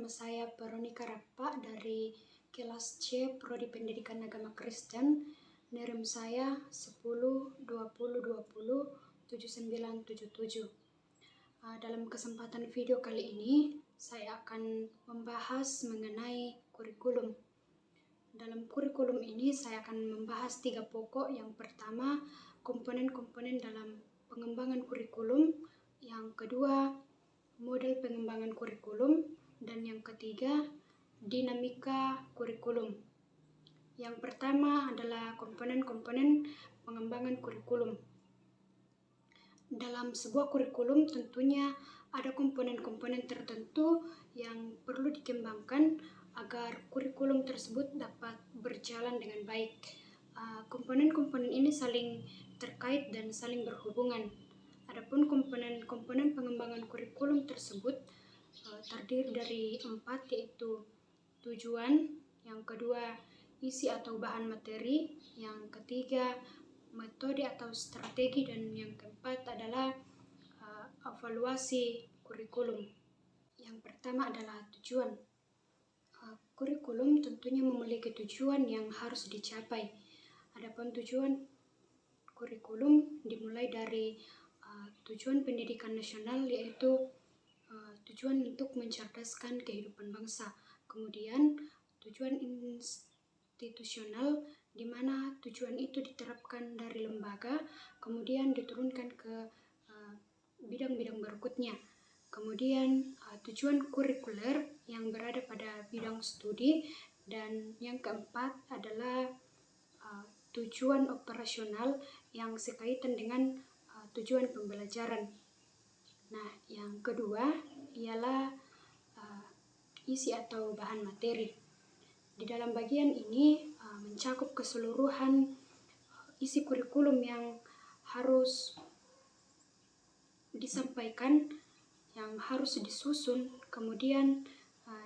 saya Veronica Rappa dari kelas C Prodi Pendidikan Agama Kristen. NIRM saya 10-20-20-7977. Dalam kesempatan video kali ini, saya akan membahas mengenai kurikulum. Dalam kurikulum ini, saya akan membahas 3 pokok. Yang pertama, komponen-komponen dalam pengembangan kurikulum. Yang kedua, model pengembangan kurikulum. Dan yang ketiga, dinamika kurikulum. Yang pertama adalah komponen-komponen pengembangan kurikulum. Dalam sebuah kurikulum tentunya ada komponen-komponen tertentu yang perlu dikembangkan agar kurikulum tersebut dapat berjalan dengan baik. Komponen-komponen ini saling terkait dan saling berhubungan. Adapun komponen-komponen pengembangan kurikulum tersebut terdiri dari 4, yaitu tujuan, yang kedua isi atau bahan materi, yang ketiga metode atau strategi, dan yang keempat adalah evaluasi kurikulum. Yang pertama adalah tujuan. Kurikulum tentunya memiliki tujuan yang harus dicapai. Adapun tujuan kurikulum dimulai dari tujuan pendidikan nasional, yaitu tujuan untuk mencerdaskan kehidupan bangsa. Kemudian tujuan institusional, di mana tujuan itu diterapkan dari lembaga, kemudian diturunkan ke bidang-bidang berikutnya. Kemudian tujuan kurikuler yang berada pada bidang studi, dan yang keempat adalah tujuan operasional yang sekaitan dengan tujuan pembelajaran. Nah, yang kedua ialah isi atau bahan materi. Di dalam bagian ini mencakup keseluruhan isi kurikulum yang harus disampaikan, yang harus disusun, kemudian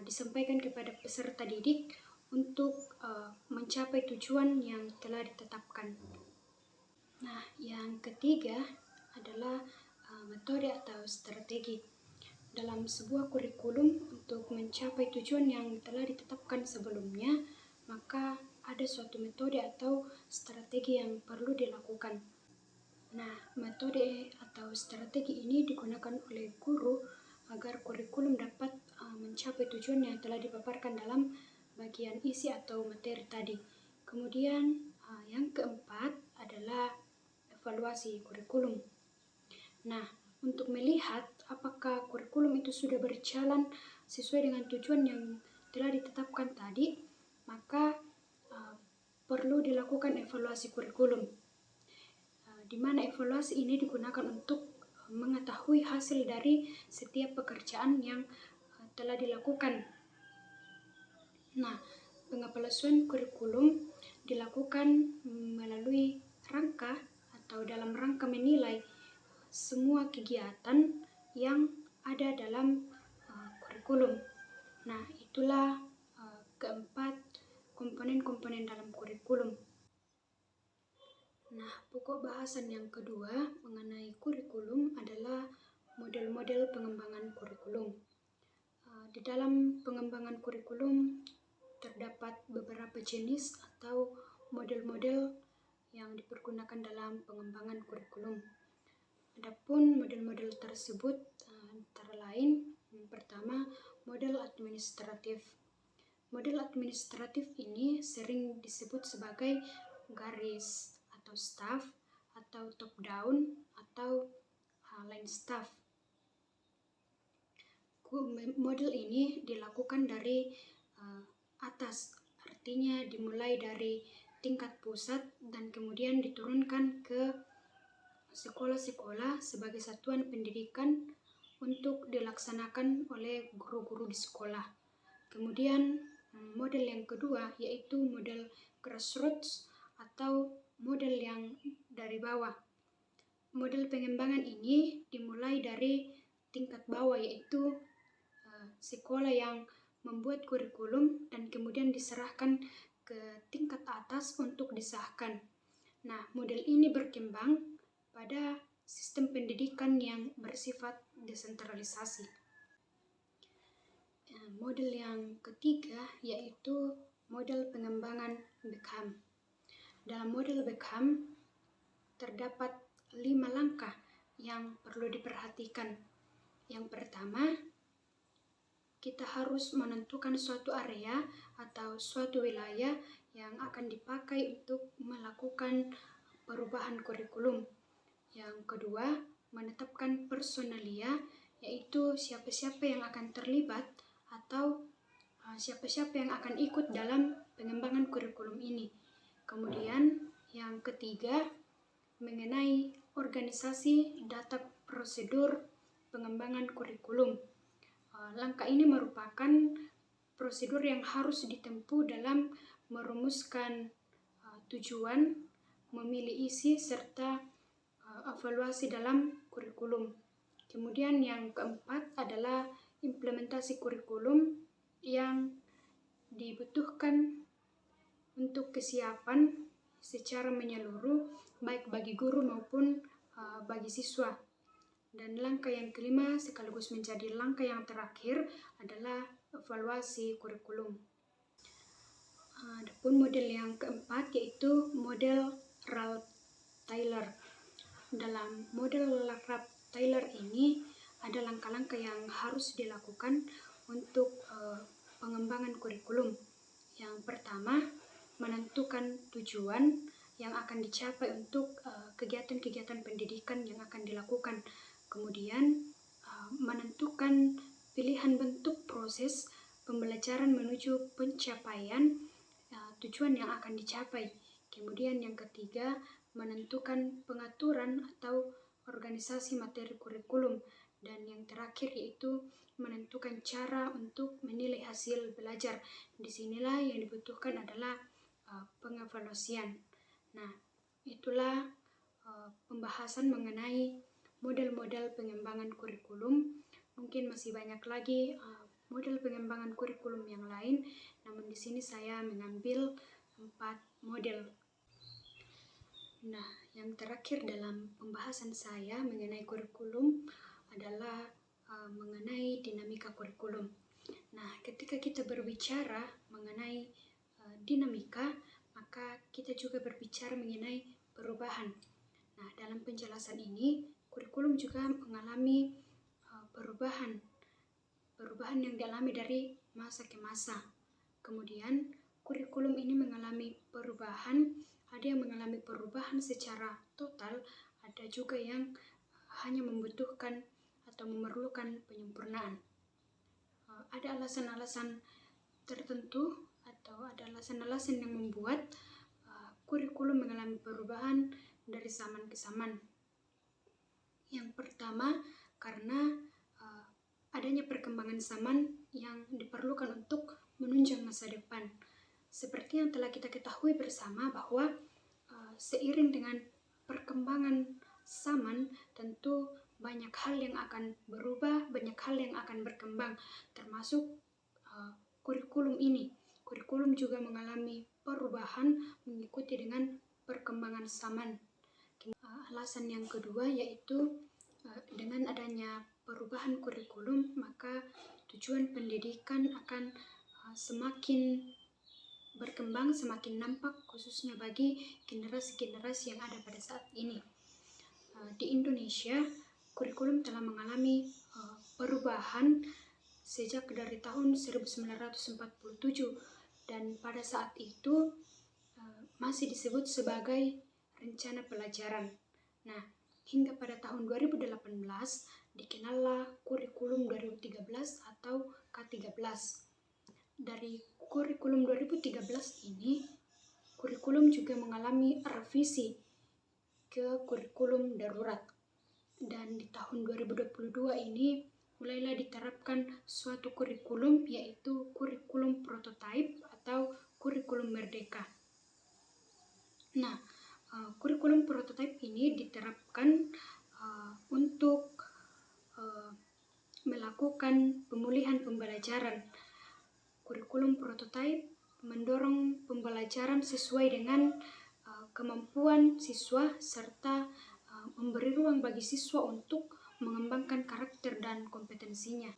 disampaikan kepada peserta didik untuk mencapai tujuan yang telah ditetapkan. Nah, yang ketiga adalah metode atau strategi. Dalam sebuah kurikulum, untuk mencapai tujuan yang telah ditetapkan sebelumnya, maka ada suatu metode atau strategi yang perlu dilakukan. Nah, metode atau strategi ini digunakan oleh guru agar kurikulum dapat mencapai tujuan yang telah dipaparkan dalam bagian isi atau materi tadi. Kemudian yang keempat adalah evaluasi kurikulum. Nah, untuk melihat apakah kurikulum itu sudah berjalan sesuai dengan tujuan yang telah ditetapkan tadi, maka perlu dilakukan evaluasi kurikulum. Di mana evaluasi ini digunakan untuk mengetahui hasil dari setiap pekerjaan yang telah dilakukan. Nah, pengevaluasian kurikulum dilakukan melalui rangka atau dalam rangka menilai semua kegiatan yang ada dalam kurikulum. Nah, itulah keempat komponen-komponen dalam kurikulum. Nah, pokok bahasan yang kedua mengenai kurikulum adalah model-model pengembangan kurikulum. Di dalam pengembangan kurikulum terdapat beberapa jenis atau model-model yang dipergunakan dalam pengembangan kurikulum. Adapun model-model tersebut antara lain, yang pertama, model administratif. Model administratif ini sering disebut sebagai garis atau staff, atau top down, atau line staff. Model ini dilakukan dari atas, artinya dimulai dari tingkat pusat dan kemudian diturunkan ke sekolah-sekolah sebagai satuan pendidikan untuk dilaksanakan oleh guru-guru di sekolah. Kemudian model yang kedua yaitu model grassroots atau model yang dari bawah. Model pengembangan ini dimulai dari tingkat bawah, yaitu sekolah yang membuat kurikulum dan kemudian diserahkan ke tingkat atas untuk disahkan. Nah, model ini berkembang pada sistem pendidikan yang bersifat desentralisasi. Model yang ketiga yaitu model pengembangan Beckham. Dalam model Beckham terdapat 5 langkah yang perlu diperhatikan. Yang pertama, kita harus menentukan suatu area atau suatu wilayah yang akan dipakai untuk melakukan perubahan kurikulum. Yang kedua, menetapkan personalia, yaitu siapa-siapa yang akan terlibat atau siapa-siapa yang akan ikut dalam pengembangan kurikulum ini. Kemudian yang ketiga, mengenai organisasi data prosedur pengembangan kurikulum. Langkah ini merupakan prosedur yang harus ditempuh dalam merumuskan tujuan, memilih isi, serta evaluasi dalam kurikulum. Kemudian yang keempat adalah implementasi kurikulum yang dibutuhkan untuk kesiapan secara menyeluruh baik bagi guru maupun bagi siswa. Dan langkah yang kelima sekaligus menjadi langkah yang terakhir adalah evaluasi kurikulum. Adapun model yang keempat yaitu model Ralph-Tyler. Dalam model Ralph-Tyler ini ada langkah-langkah yang harus dilakukan untuk pengembangan kurikulum. Yang pertama, menentukan tujuan yang akan dicapai untuk kegiatan-kegiatan pendidikan yang akan dilakukan. Kemudian menentukan pilihan bentuk proses pembelajaran menuju pencapaian tujuan yang akan dicapai. Kemudian yang ketiga, menentukan pengaturan atau organisasi materi kurikulum. Dan yang terakhir yaitu menentukan cara untuk menilai hasil belajar. Disinilah yang dibutuhkan adalah pengevaluasian. Nah, itulah pembahasan mengenai model-model pengembangan kurikulum. Mungkin masih banyak lagi model pengembangan kurikulum yang lain, namun di sini saya mengambil 4 model. Nah, yang terakhir dalam pembahasan saya mengenai kurikulum adalah mengenai dinamika kurikulum. Nah, ketika kita berbicara mengenai dinamika, maka kita juga berbicara mengenai perubahan. Nah, dalam penjelasan ini, kurikulum juga mengalami perubahan yang dialami dari masa ke masa. Kemudian, kurikulum ini mengalami perubahan, ada yang mengalami perubahan secara total, ada juga yang hanya membutuhkan atau memerlukan penyempurnaan. Ada alasan-alasan tertentu atau ada alasan-alasan yang membuat kurikulum mengalami perubahan dari zaman ke zaman. Yang pertama, karena adanya perkembangan zaman yang diperlukan untuk menunjang masa depan. Seperti yang telah kita ketahui bersama bahwa seiring dengan perkembangan zaman tentu banyak hal yang akan berubah, banyak hal yang akan berkembang, termasuk kurikulum ini. Kurikulum juga mengalami perubahan mengikuti dengan perkembangan zaman. Alasan yang kedua yaitu dengan adanya perubahan kurikulum, maka tujuan pendidikan akan semakin berkembang, semakin nampak khususnya bagi generasi-generasi yang ada pada saat ini. Di Indonesia, kurikulum telah mengalami perubahan sejak dari tahun 1947 dan pada saat itu masih disebut sebagai rencana pelajaran. Nah, hingga pada tahun 2018 dikenallah kurikulum 2013 atau K13. Dari kurikulum 2013 ini, kurikulum juga mengalami revisi ke kurikulum darurat. Dan di tahun 2022 ini mulailah diterapkan suatu kurikulum yaitu kurikulum prototipe atau kurikulum merdeka. Nah, kurikulum prototipe ini diterapkan untuk melakukan pemulihan pembelajaran. Kurikulum prototipe mendorong pembelajaran sesuai dengan kemampuan siswa serta memberi ruang bagi siswa untuk mengembangkan karakter dan kompetensinya.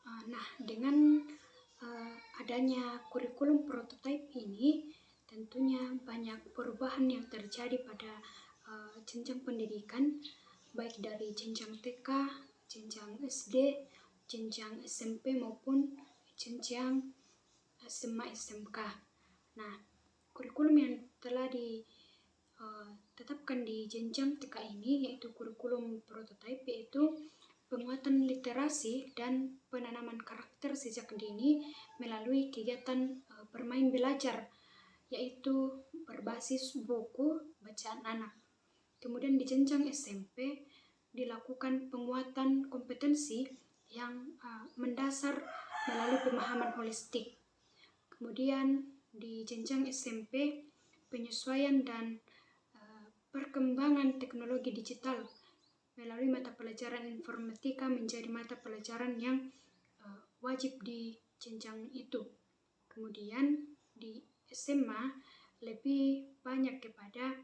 Nah, dengan adanya kurikulum prototipe ini, tentunya banyak perubahan yang terjadi pada jenjang pendidikan, baik dari jenjang TK, jenjang SD, jenjang SMP maupun jenjang SMA SMK. Nah, kurikulum yang telah ditetapkan di jenjang TK ini yaitu kurikulum prototipe, yaitu penguatan literasi dan penanaman karakter sejak dini melalui kegiatan bermain belajar, yaitu berbasis buku bacaan anak. Kemudian di jenjang SMP dilakukan penguatan kompetensi yang mendasar melalui pemahaman holistik. Kemudian di jenjang SMP penyesuaian dan perkembangan teknologi digital melalui mata pelajaran informatika menjadi mata pelajaran yang wajib di jenjang itu. Kemudian di SMA lebih banyak kepada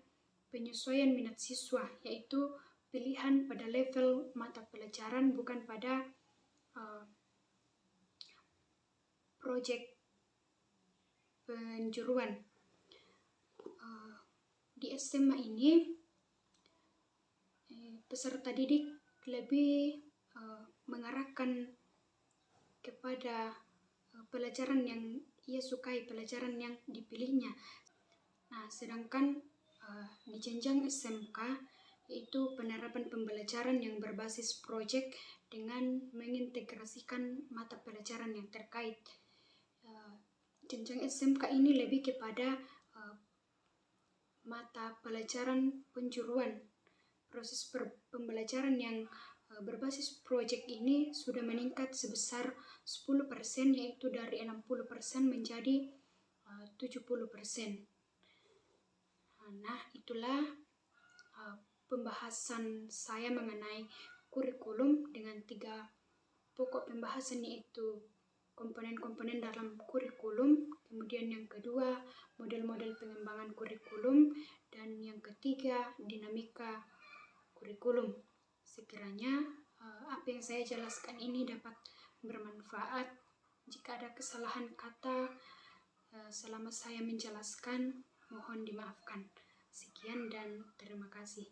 penyesuaian minat siswa, yaitu pilihan pada level mata pelajaran bukan pada proyek penjuruan. Di SMA ini peserta didik lebih mengarahkan kepada pelajaran yang ia sukai, pelajaran yang dipilihnya. Nah, sedangkan di jenjang SMK yaitu penerapan pembelajaran yang berbasis proyek dengan mengintegrasikan mata pelajaran yang terkait. Jenjang SMK ini lebih kepada mata pelajaran penjuruan. Proses pembelajaran yang berbasis proyek ini sudah meningkat sebesar 10%, yaitu dari 60% menjadi 70%. Nah, itulah pembahasan saya mengenai kurikulum dengan 3 pokok pembahasan, yaitu komponen-komponen dalam kurikulum, kemudian yang kedua model-model pengembangan kurikulum, dan yang ketiga dinamika kurikulum. Sekiranya apa yang saya jelaskan ini dapat bermanfaat. Jika ada kesalahan kata selama saya menjelaskan, mohon dimaafkan. Sekian dan terima kasih.